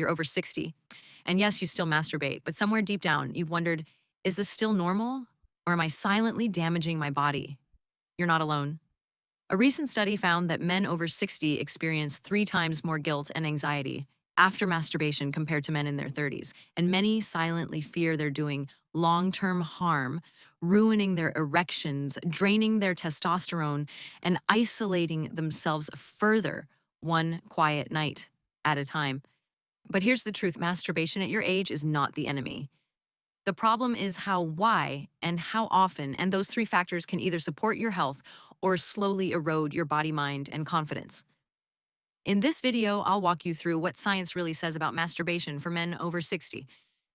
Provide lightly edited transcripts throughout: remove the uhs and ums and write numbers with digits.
you're over 60. And yes, you still masturbate, but somewhere deep down, you've wondered, is this still normal? Or am I silently damaging my body? You're not alone. A recent study found that men over 60 experience 3 times more guilt and anxiety after masturbation compared to men in their 30s, and many silently fear they're doing long term harm, ruining their erections, draining their testosterone, and isolating themselves further one quiet night at a time. But here's the truth: masturbation at your age is not the enemy. The problem is how, why, and how often, and those 3 factors can either support your health or slowly erode your body, mind, and confidence. In this video, I'll walk you through what science really says about masturbation for men over 60.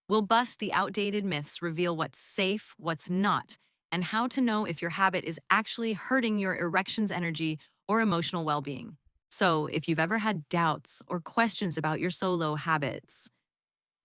We'll bust the outdated myths, reveal what's safe, what's not, and how to know if your habit is actually hurting your erection's energy or emotional well-being. So, if you've ever had doubts or questions about your solo habits,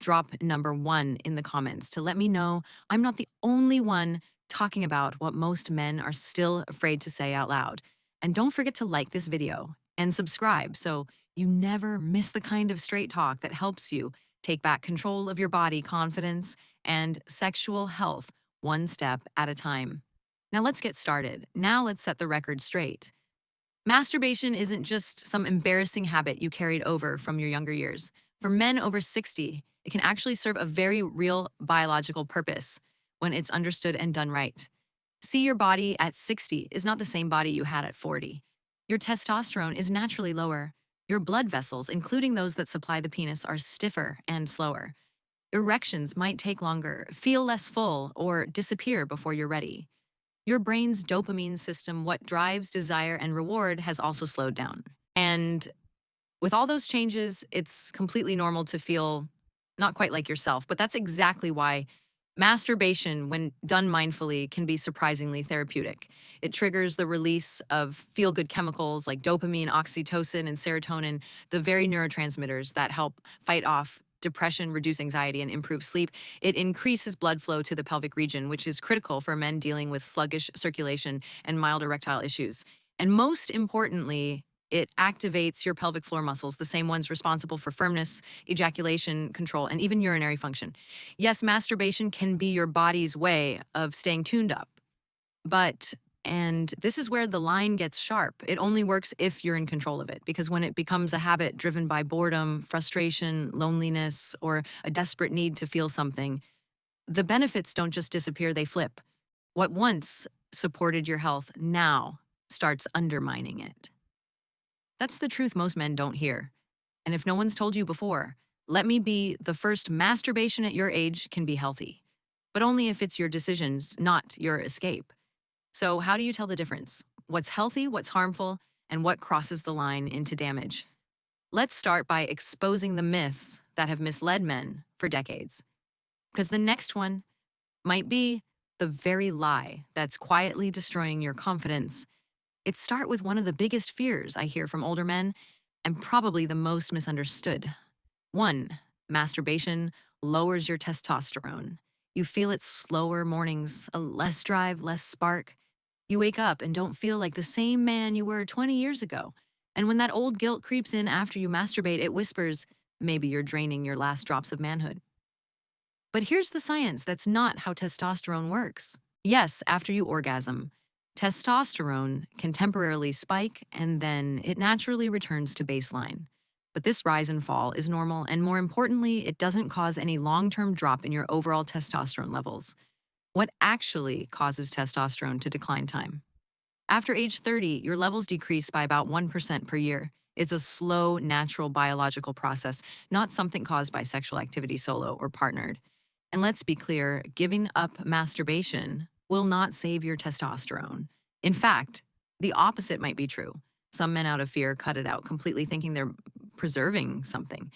drop number 1 in the comments to let me know I'm not the only one talking about what most men are still afraid to say out loud. And don't forget to like this video and subscribe so you never miss the kind of straight talk that helps you take back control of your body, confidence, and sexual health one step at a time. Now let's get started. Now let's set the record straight. Masturbation isn't just some embarrassing habit you carried over from your younger years. For men over 60, it can actually serve a very real biological purpose when it's understood and done right. See, your body at 60 is not the same body you had at 40. Your testosterone is naturally lower. Your blood vessels, including those that supply the penis, are stiffer and slower. Erections might take longer, feel less full, or disappear before you're ready. Your brain's dopamine system, what drives desire and reward, has also slowed down. And with all those changes, it's completely normal to feel not quite like yourself, but that's exactly why masturbation, when done mindfully, can be surprisingly therapeutic. It triggers the release of feel-good chemicals like dopamine, oxytocin, and serotonin, the very neurotransmitters that help fight off depression, reduce anxiety, and improve sleep. It increases blood flow to the pelvic region, which is critical for men dealing with sluggish circulation and mild erectile issues. And most importantly, it activates your pelvic floor muscles, the same ones responsible for firmness, ejaculation control, and even urinary function. Yes, masturbation can be your body's way of staying tuned up, but, and this is where the line gets sharp, it only works if you're in control of it, because when it becomes a habit driven by boredom, frustration, loneliness, or a desperate need to feel something, the benefits don't just disappear, they flip. What once supported your health now starts undermining it. That's the truth most men don't hear. And if no one's told you before, let me be the first: masturbation at your age can be healthy, but only if it's your decisions, not your escape. So, how do you tell the difference? What's healthy, what's harmful, and what crosses the line into damage? Let's start by exposing the myths that have misled men for decades. Because the next one might be the very lie that's quietly destroying your confidence. It start with one of the biggest fears I hear from older men, and probably the most misunderstood. 1. Masturbation lowers your testosterone. You feel it slower mornings, a less drive, less spark. You wake up and don't feel like the same man you were 20 years ago. And when that old guilt creeps in after you masturbate, it whispers, maybe you're draining your last drops of manhood. But here's the science: that's not how testosterone works. Yes, after you orgasm, testosterone can temporarily spike and then it naturally returns to baseline. But this rise and fall is normal, and more importantly, it doesn't cause any long-term drop in your overall testosterone levels. What actually causes testosterone to decline? Time. After age 30, your levels decrease by about 1% per year. It's a slow, natural biological process, not something caused by sexual activity solo or partnered. And let's be clear, giving up masturbation will not save your testosterone. In fact, the opposite might be true. Some men, out of fear, cut it out completely, thinking they're preserving something.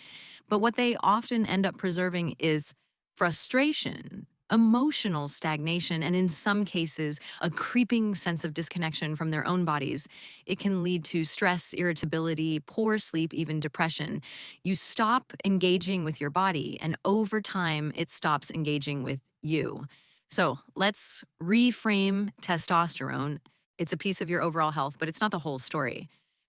But what they often end up preserving is frustration, emotional stagnation, and in some cases, a creeping sense of disconnection from their own bodies. It can lead to stress, irritability, poor sleep, even depression. You stop engaging with your body, and over time, it stops engaging with you. So let's reframe testosterone. It's a piece of your overall health, but it's not the whole story.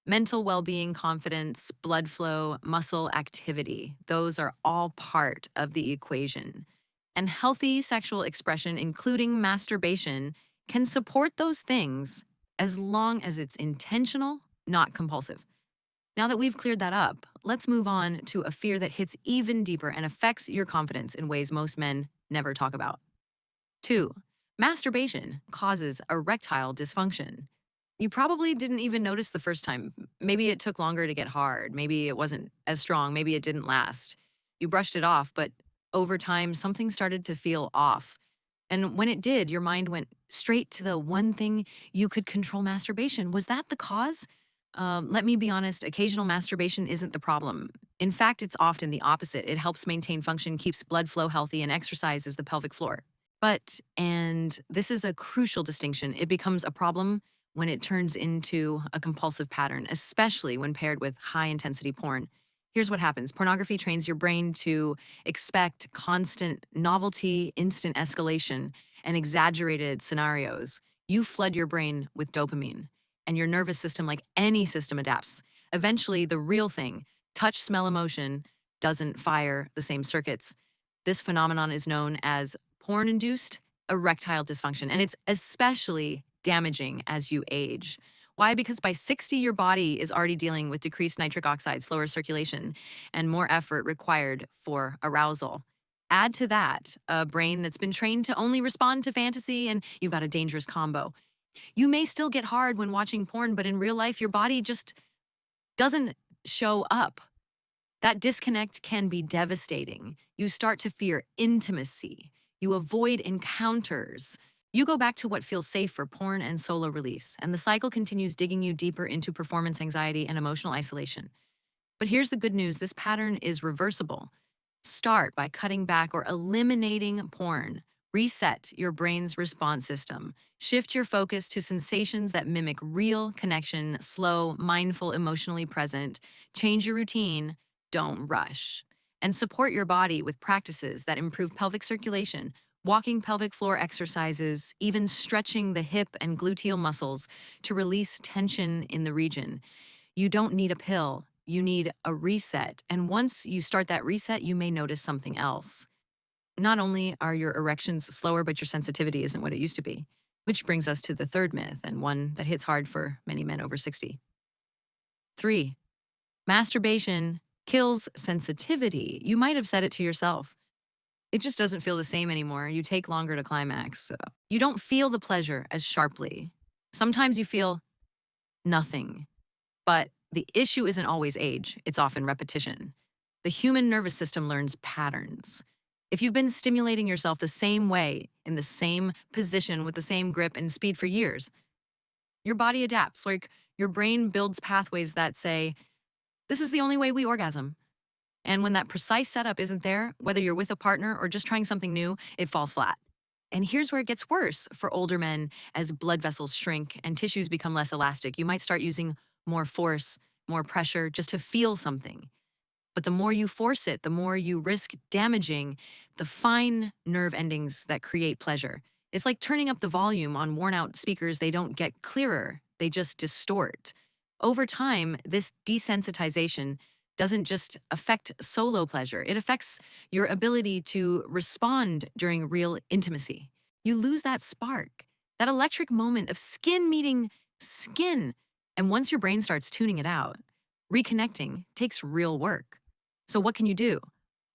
Mental well-being, confidence, blood flow, muscle activity, those are all part of the equation. And healthy sexual expression, including masturbation, can support those things as long as it's intentional, not compulsive. Now that we've cleared that up, let's move on to a fear that hits even deeper and affects your confidence in ways most men never talk about. 2. Masturbation causes erectile dysfunction. You probably didn't even notice the first time. Maybe it took longer to get hard. Maybe it wasn't as strong. Maybe it didn't last. You brushed it off, but over time, something started to feel off. And when it did, your mind went straight to the one thing you could control: masturbation. Was that the cause? Let me be honest, occasional masturbation isn't the problem. In fact, it's often the opposite. It helps maintain function, keeps blood flow healthy, and exercises the pelvic floor. But, and this is a crucial distinction, it becomes a problem when it turns into a compulsive pattern, especially when paired with high intensity porn. Here's what happens: pornography trains your brain to expect constant novelty, instant escalation, and exaggerated scenarios. You flood your brain with dopamine, and your nervous system, like any system, adapts. Eventually, the real thing, touch, smell, emotion, doesn't fire the same circuits. This phenomenon is known as porn induced erectile dysfunction, and it's especially damaging as you age. Why? Because by 60, your body is already dealing with decreased nitric oxide, slower circulation, and more effort required for arousal. Add to that a brain that's been trained to only respond to fantasy, and you've got a dangerous combo. You may still get hard when watching porn, but in real life, your body just doesn't show up. That disconnect can be devastating. You start to fear intimacy. You avoid encounters. You go back to what feels safe for porn and solo release, and the cycle continues, digging you deeper into performance anxiety and emotional isolation. But here's the good news: this pattern is reversible. Start by cutting back or eliminating porn. Reset your brain's response system. Shift your focus to sensations that mimic real connection: slow, mindful, emotionally present. Change your routine, don't rush. And support your body with practices that improve pelvic circulation, walking, pelvic floor exercises, even stretching the hip and gluteal muscles to release tension in the region. You don't need a pill, you need a reset. And once you start that reset, you may notice something else. Not only are your erections slower, but your sensitivity isn't what it used to be. Which brings us to the third myth, and one that hits hard for many men over 60. 3. Masturbation kills sensitivity. You might have said it to yourself. It just doesn't feel the same anymore. You take longer to climax. You don't feel the pleasure as sharply. Sometimes you feel nothing. But the issue isn't always age, it's often repetition. The human nervous system learns patterns. If you've been stimulating yourself the same way, in the same position, with the same grip and speed for years, your body adapts. Like, your brain builds pathways that say, this is the only way we orgasm. And when that precise setup isn't there, whether you're with a partner or just trying something new, it falls flat. And here's where it gets worse for older men: as blood vessels shrink and tissues become less elastic, you might start using more force, more pressure just to feel something. But the more you force it, the more you risk damaging the fine nerve endings that create pleasure. It's like turning up the volume on worn out speakers. They don't get clearer, they just distort. Over time, this desensitization doesn't just affect solo pleasure, it affects your ability to respond during real intimacy. You lose that spark, that electric moment of skin meeting skin. And once your brain starts tuning it out, reconnecting takes real work. So, what can you do?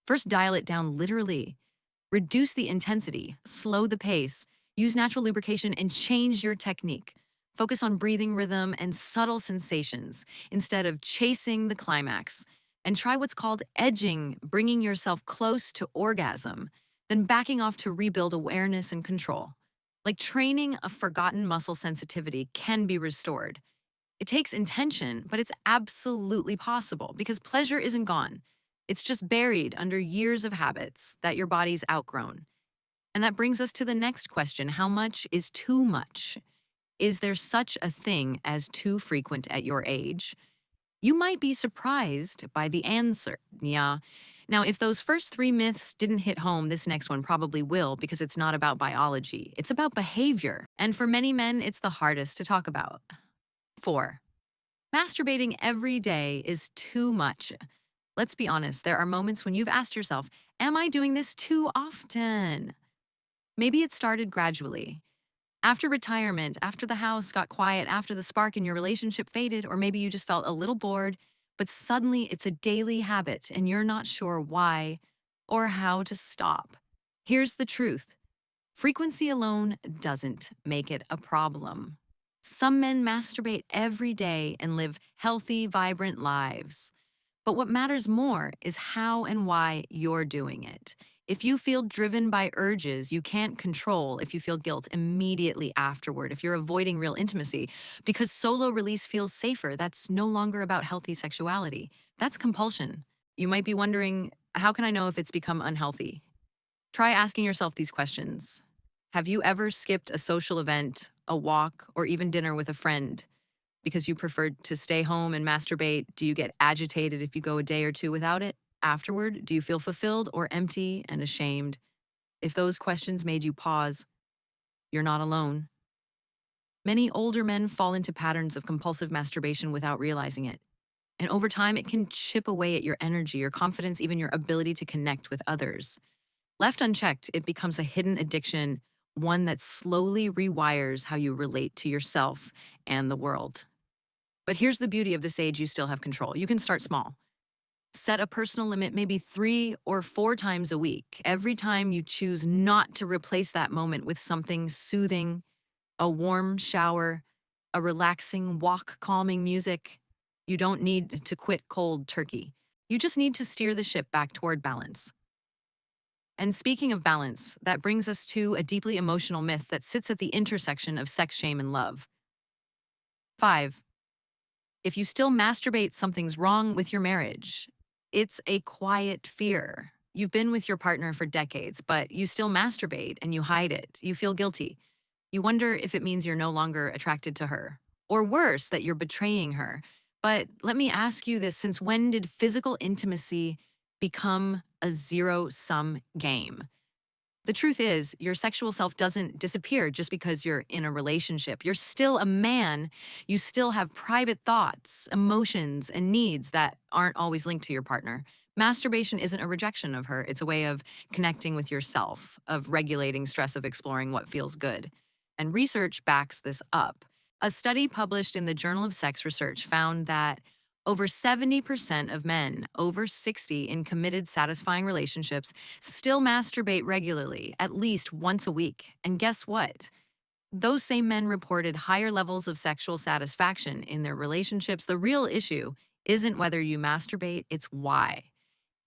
First, dial it down literally. Reduce the intensity, slow the pace, use natural lubrication, and change your technique. Focus on breathing rhythm and subtle sensations instead of chasing the climax. And try what's called edging, bringing yourself close to orgasm, then backing off to rebuild awareness and control. Like training a forgotten muscle, sensitivity can be restored. It takes intention, but it's absolutely possible because pleasure isn't gone. It's just buried under years of habits that your body's outgrown. And that brings us to the next question: how much is too much? Is there such a thing as too frequent at your age? You might be surprised by the answer. Yeah. Now, if those first 3 myths didn't hit home, this next one probably will, because it's not about biology, it's about behavior. And for many men, it's the hardest to talk about. 4. Masturbating every day is too much. Let's be honest, there are moments when you've asked yourself, am I doing this too often? Maybe it started gradually. After retirement, after the house got quiet, after the spark in your relationship faded, or maybe you just felt a little bored, but suddenly it's a daily habit and you're not sure why or how to stop. Here's the truth: frequency alone doesn't make it a problem. Some men masturbate every day and live healthy, vibrant lives. But what matters more is how and why you're doing it. If you feel driven by urges you can't control, if you feel guilt immediately afterward, if you're avoiding real intimacy because solo release feels safer, that's no longer about healthy sexuality. That's compulsion. You might be wondering, how can I know if it's become unhealthy? Try asking yourself these questions. Have you ever skipped a social event, a walk, or even dinner with a friend because you preferred to stay home and masturbate? Do you get agitated if you go a day or two without it? Afterward, do you feel fulfilled or empty and ashamed? If those questions made you pause, you're not alone. Many older men fall into patterns of compulsive masturbation without realizing it. And over time, it can chip away at your energy, your confidence, even your ability to connect with others. Left unchecked, it becomes a hidden addiction, one that slowly rewires how you relate to yourself and the world. But here's the beauty of this age: you still have control. You can start small. Set a personal limit, maybe 3 or 4 times a week. Every time you choose not to replace that moment with something soothing, a warm shower, a relaxing walk, calming music, you don't need to quit cold turkey. You just need to steer the ship back toward balance. And speaking of balance, that brings us to a deeply emotional myth that sits at the intersection of sex shame and love. 5. If you still masturbate, something's wrong with your marriage. It's a quiet fear. You've been with your partner for decades, but you still masturbate and you hide it. You feel guilty. You wonder if it means you're no longer attracted to her. Or worse, that you're betraying her. But let me ask you this: since when did physical intimacy become a zero-sum game? The truth is, your sexual self doesn't disappear just because you're in a relationship. You're still a man. You still have private thoughts, emotions, and needs that aren't always linked to your partner. Masturbation isn't a rejection of her, it's a way of connecting with yourself, of regulating stress, of exploring what feels good. And research backs this up. A study published in the Journal of Sex Research found that over 70% of men over 60 in committed, satisfying relationships still masturbate regularly, at least once a week. And guess what? Those same men reported higher levels of sexual satisfaction in their relationships. The real issue isn't whether you masturbate, it's why.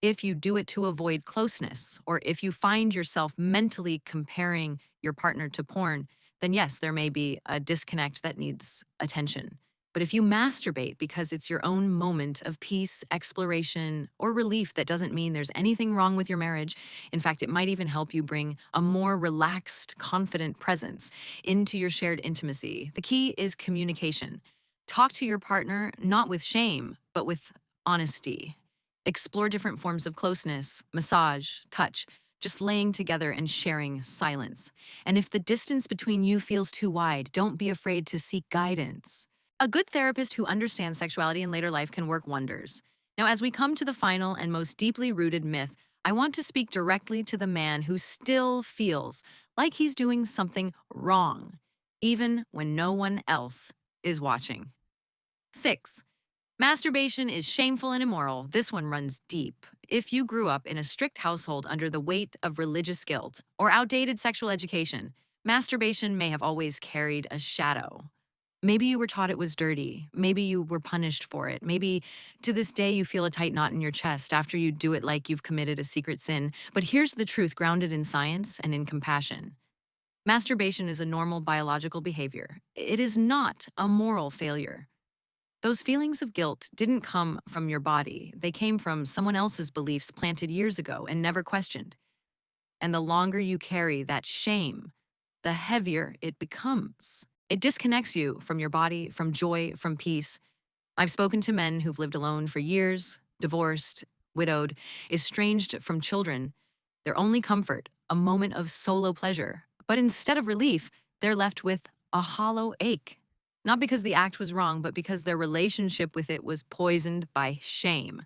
If you do it to avoid closeness, or if you find yourself mentally comparing your partner to porn, then yes, there may be a disconnect that needs attention. But if you masturbate because it's your own moment of peace, exploration, or relief, that doesn't mean there's anything wrong with your marriage. In fact, it might even help you bring a more relaxed, confident presence into your shared intimacy. The key is communication. Talk to your partner not with shame, but with honesty. Explore different forms of closeness, massage, touch, just laying together and sharing silence. And if the distance between you feels too wide, don't be afraid to seek guidance. A good therapist who understands sexuality in later life can work wonders. Now, as we come to the final and most deeply rooted myth, I want to speak directly to the man who still feels like he's doing something wrong, even when no one else is watching. 6. Masturbation is shameful and immoral. This one runs deep. If you grew up in a strict household under the weight of religious guilt or outdated sexual education, masturbation may have always carried a shadow. Maybe you were taught it was dirty. Maybe you were punished for it. Maybe to this day you feel a tight knot in your chest after you do it, like you've committed a secret sin. But here's the truth, grounded in science and in compassion. Masturbation is a normal biological behavior. It is not a moral failure. Those feelings of guilt didn't come from your body. They came from someone else's beliefs planted years ago and never questioned. And the longer you carry that shame, the heavier it becomes. It disconnects you from your body, from joy, from peace. I've spoken to men who've lived alone for years, divorced, widowed, estranged from children. Their only comfort, a moment of solo pleasure. But instead of relief, they're left with a hollow ache. Not because the act was wrong, but because their relationship with it was poisoned by shame.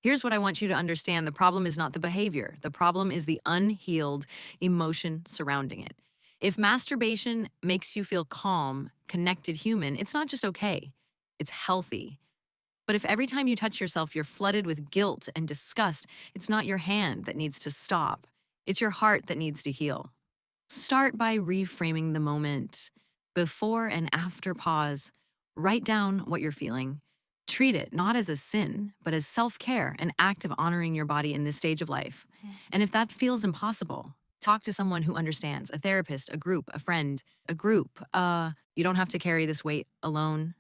Here's what I want you to understand. The problem is not the behavior. The problem is the unhealed emotion surrounding it. If masturbation makes you feel calm, connected human, it's not just okay, it's healthy. But if every time you touch yourself, you're flooded with guilt and disgust, it's not your hand that needs to stop. It's your heart that needs to heal. Start by reframing the moment. Before and after pause, write down what you're feeling. Treat it not as a sin, but as self care, an act of honoring your body in this stage of life. And if that feels impossible, talk to someone who understands, a therapist, a group, a friend, a group. You don't have to carry this weight alone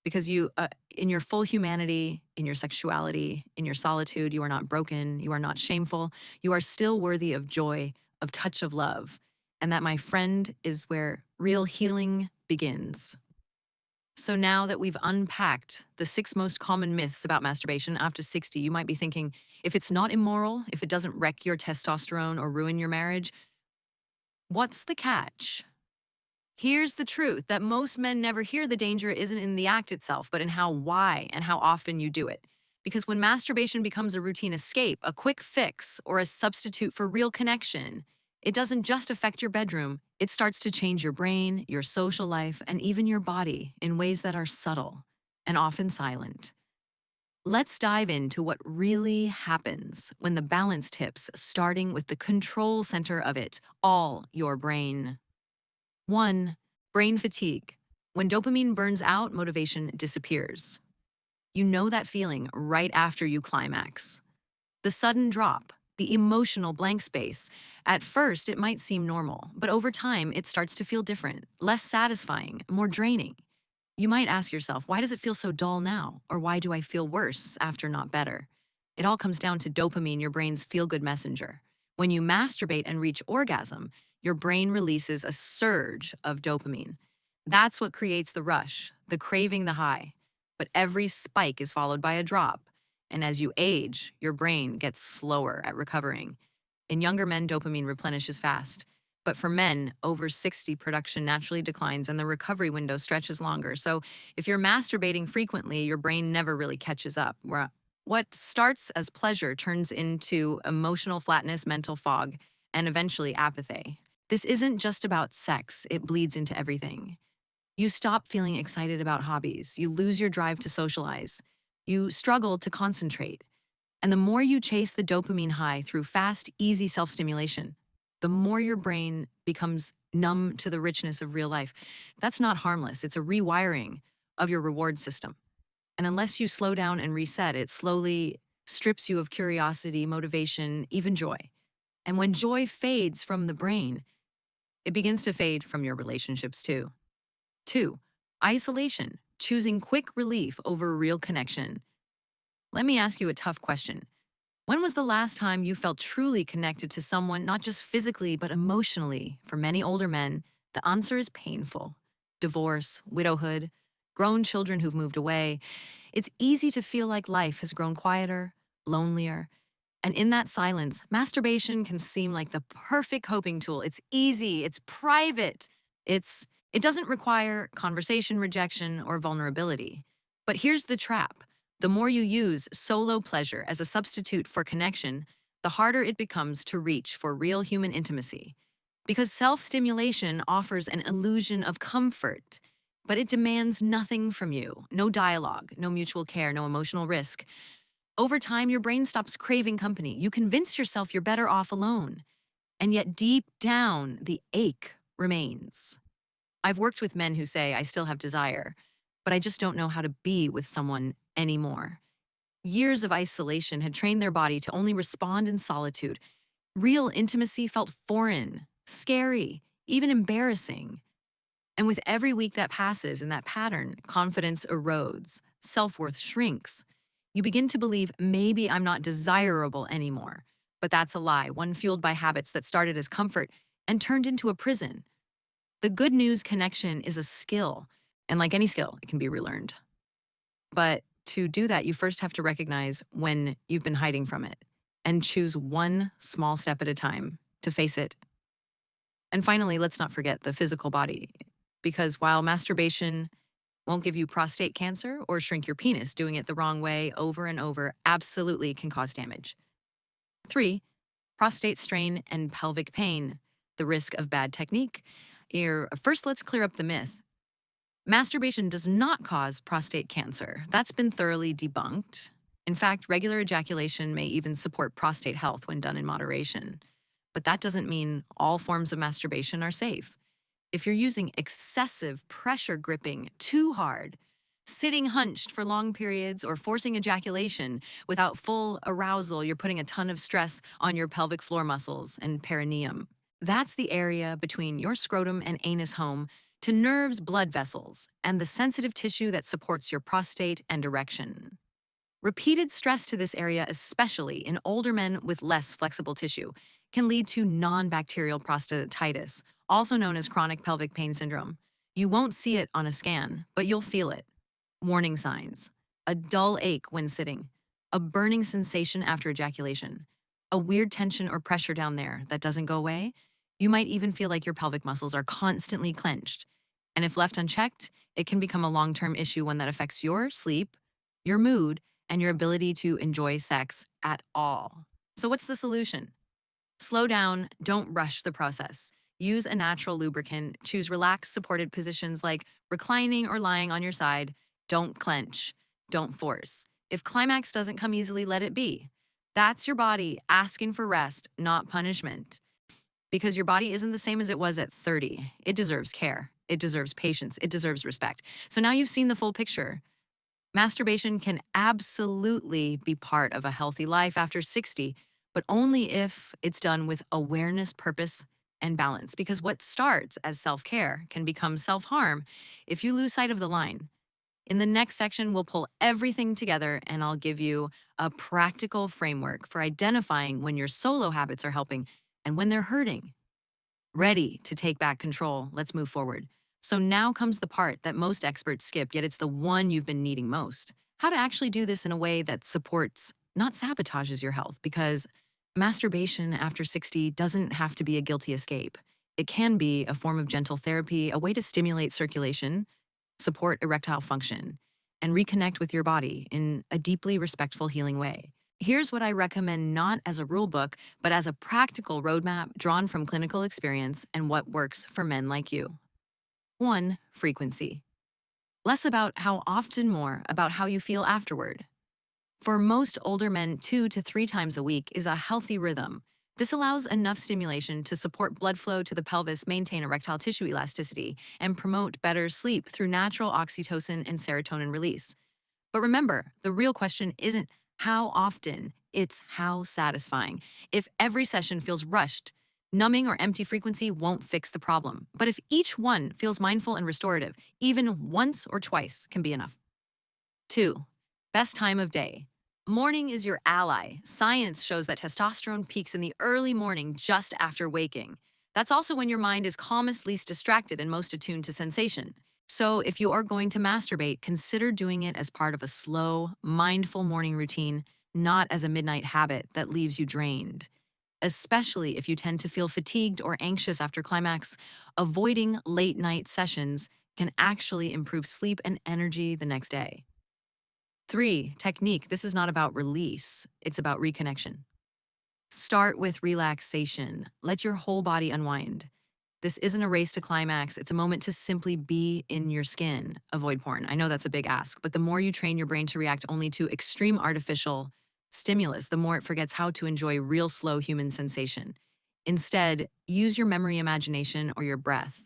because in your full humanity, in your sexuality, in your solitude, you are not broken, you are not shameful, you are still worthy of joy, of touch of love. And that, my friend, is where real healing begins. So now that we've unpacked the 6 most common myths about masturbation after 60, you might be thinking, if it's not immoral, if it doesn't wreck your testosterone or ruin your marriage, what's the catch? Here's the truth that most men never hear. The danger isn't in the act itself, but in why, and how often you do it. Because when masturbation becomes a routine escape, a quick fix, or a substitute for real connection, it doesn't just affect your bedroom, it starts to change your brain, your social life, and even your body in ways that are subtle and often silent. Let's dive into what really happens when the balance tips, starting with the control center of it all, your brain. 1. Brain fatigue. When dopamine burns out, motivation disappears. You know that feeling right after you climax. The sudden drop, the emotional blank space. At first, it might seem normal, but over time, it starts to feel different, less satisfying, more draining. You might ask yourself, why does it feel so dull now? Or why do I feel worse after not better? It all comes down to dopamine, your brain's feel-good messenger. When you masturbate and reach orgasm, your brain releases a surge of dopamine. That's what creates the rush, the craving, the high. But every spike is followed by a drop. And as you age, your brain gets slower at recovering. In younger men, dopamine replenishes fast. But for men, over 60, production naturally declines and the recovery window stretches longer. So if you're masturbating frequently, your brain never really catches up. What starts as pleasure turns into emotional flatness, mental fog, and eventually apathy. This isn't just about sex, it bleeds into everything. You stop feeling excited about hobbies, you lose your drive to socialize, you struggle to concentrate. And the more you chase the dopamine high through fast, easy self-stimulation, the more your brain becomes numb to the richness of real life. That's not harmless, it's a rewiring of your reward system. And unless you slow down and reset, it slowly strips you of curiosity, motivation, even joy. And when joy fades from the brain, it begins to fade from your relationships too. 2. Isolation, choosing quick relief over real connection. Let me ask you a tough question. When was the last time you felt truly connected to someone, not just physically, but emotionally? For many older men, the answer is painful. Divorce, widowhood, grown children who've moved away. It's easy to feel like life has grown quieter, lonelier. And in that silence, masturbation can seem like the perfect coping tool. It's easy, it's private, it doesn't require conversation, rejection, or vulnerability. But here's the trap. The more you use solo pleasure as a substitute for connection, the harder it becomes to reach for real human intimacy. Because self-stimulation offers an illusion of comfort, but it demands nothing from you. No dialogue, no mutual care, no emotional risk. Over time, your brain stops craving company. You convince yourself you're better off alone. And yet deep down, the ache remains. I've worked with men who say, I still have desire, but I just don't know how to be with someone anymore. Years of isolation had trained their body to only respond in solitude. Real intimacy felt foreign, scary, even embarrassing. And with every week that passes in that pattern, confidence erodes, self-worth shrinks. You begin to believe, maybe I'm not desirable anymore. But that's a lie, one fueled by habits that started as comfort and turned into a prison. The good news, connection is a skill, and like any skill, it can be relearned. But to do that, you first have to recognize when you've been hiding from it and choose one small step at a time to face it. And finally, let's not forget the physical body, because while masturbation Won't give you prostate cancer or shrink your penis. Doing it the wrong way over and over absolutely can cause damage. 3. Prostate strain and pelvic pain. The risk of bad technique. Here, first, let's clear up the myth. Masturbation does not cause prostate cancer. That's been thoroughly debunked. In fact, regular ejaculation may even support prostate health when done in moderation. But that doesn't mean all forms of masturbation are safe. If you're using excessive pressure gripping too hard, sitting hunched for long periods, or forcing ejaculation without full arousal, you're putting a ton of stress on your pelvic floor muscles and perineum. That's the area between your scrotum and anus home to nerves, blood vessels, and the sensitive tissue that supports your prostate and erection. Repeated stress to this area, especially in older men with less flexible tissue, can lead to non-bacterial prostatitis, also known as chronic pelvic pain syndrome. You won't see it on a scan, but you'll feel it. Warning signs: a dull ache when sitting, a burning sensation after ejaculation, a weird tension or pressure down there that doesn't go away. You might even feel like your pelvic muscles are constantly clenched. And if left unchecked, it can become a long-term issue, one that affects your sleep, your mood, and your ability to enjoy sex at all. So what's the solution? Slow down, don't rush the process. Use a natural lubricant, choose relaxed, supported positions like reclining or lying on your side. Don't clench, don't force. If climax doesn't come easily, let it be. That's your body asking for rest, not punishment. Because your body isn't the same as it was at 30. It deserves care, it deserves patience, it deserves respect. So now you've seen the full picture. Masturbation can absolutely be part of a healthy life after 60, but only if it's done with awareness, purpose, and balance. Because what starts as self-care can become self-harm if you lose sight of the line. In the next section, we'll pull everything together and I'll give you a practical framework for identifying when your solo habits are helping and when they're hurting. Ready to take back control, let's move forward. So now comes the part that most experts skip, yet it's the one you've been needing most. How to actually do this in a way that supports, not sabotages your health, because masturbation after 60 doesn't have to be a guilty escape. It can be a form of gentle therapy, a way to stimulate circulation, support erectile function, and reconnect with your body in a deeply respectful, healing way. Here's what I recommend, not as a rule book, but as a practical roadmap drawn from clinical experience and what works for men like you. 1. Frequency. Less about how often, more about how you feel afterward. For most older men, 2 to 3 times a week is a healthy rhythm. This allows enough stimulation to support blood flow to the pelvis, maintain erectile tissue elasticity, and promote better sleep through natural oxytocin and serotonin release. But remember, the real question isn't how often, it's how satisfying. If every session feels rushed, numbing, or empty, frequency won't fix the problem. But if each one feels mindful and restorative, even once or twice can be enough. 2. Best time of day. Morning is your ally. Science shows that testosterone peaks in the early morning just after waking. That's also when your mind is calmest, least distracted, and most attuned to sensation. So if you are going to masturbate, consider doing it as part of a slow, mindful morning routine, not as a midnight habit that leaves you drained. Especially if you tend to feel fatigued or anxious after climax, avoiding late night sessions can actually improve sleep and energy the next day. 3. Technique. This is not about release, it's about reconnection. Start with relaxation. Let your whole body unwind. This isn't a race to climax, it's a moment to simply be in your skin. Avoid porn. I know that's a big ask, but the more you train your brain to react only to extreme artificial stimulus, the more it forgets how to enjoy real, slow human sensation. Instead, use your memory, imagination, or your breath.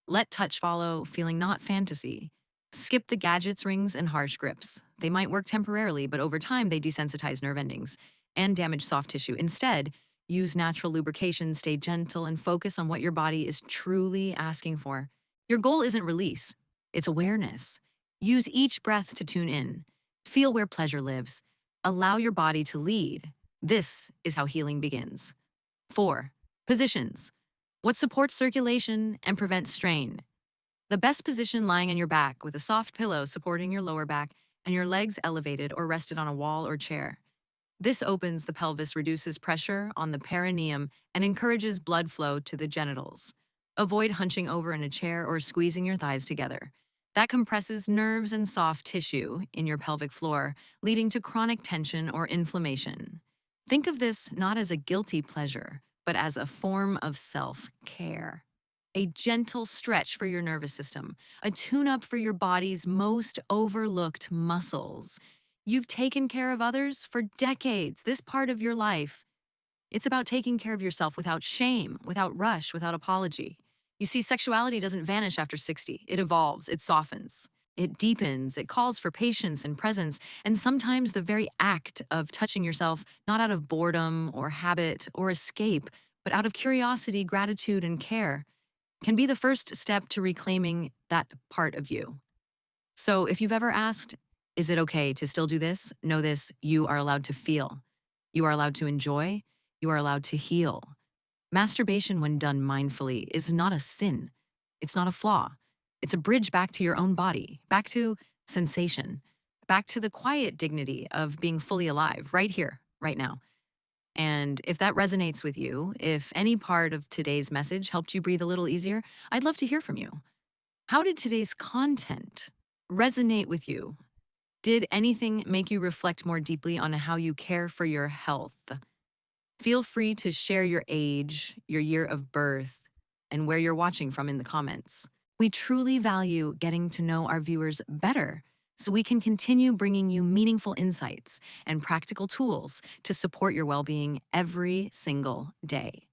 Let touch follow, feeling, not fantasy. Skip the gadgets, rings, and harsh grips. They might work temporarily, but over time they desensitize nerve endings and damage soft tissue. Instead, use natural lubrication, stay gentle, and focus on what your body is truly asking for. Your goal isn't release, it's awareness. Use each breath to tune in. Feel where pleasure lives. Allow your body to lead. This is how healing begins. 4. Positions. What supports circulation and prevents strain? The best position: lying on your back with a soft pillow supporting your lower back and your legs elevated or rested on a wall or chair. This opens the pelvis, reduces pressure on the perineum, and encourages blood flow to the genitals. Avoid hunching over in a chair or squeezing your thighs together. That compresses nerves and soft tissue in your pelvic floor, leading to chronic tension or inflammation. Think of this not as a guilty pleasure, but as a form of self-care. A gentle stretch for your nervous system, a tune-up for your body's most overlooked muscles. You've taken care of others for decades, this part of your life. It's about taking care of yourself without shame, without rush, without apology. You see, sexuality doesn't vanish after 60. It evolves, it softens, it deepens, it calls for patience and presence, and sometimes the very act of touching yourself, not out of boredom or habit or escape, but out of curiosity, gratitude, and care, can be the first step to reclaiming that part of you. So if you've ever asked, is it okay to still do this? Know this, you are allowed to feel. You are allowed to enjoy. You are allowed to heal. Masturbation, when done mindfully, is not a sin. It's not a flaw. It's a bridge back to your own body, back to sensation, back to the quiet dignity of being fully alive right here, right now. And if that resonates with you, if any part of today's message helped you breathe a little easier, I'd love to hear from you. How did today's content resonate with you? Did anything make you reflect more deeply on how you care for your health? Feel free to share your age, your year of birth, and where you're watching from in the comments. We truly value getting to know our viewers better so we can continue bringing you meaningful insights and practical tools to support your well-being every single day.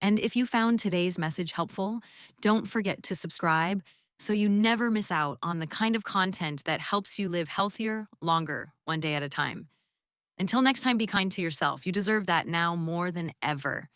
And if you found today's message helpful, don't forget to subscribe so you never miss out on the kind of content that helps you live healthier, longer, one day at a time. Until next time, be kind to yourself. You deserve that now more than ever.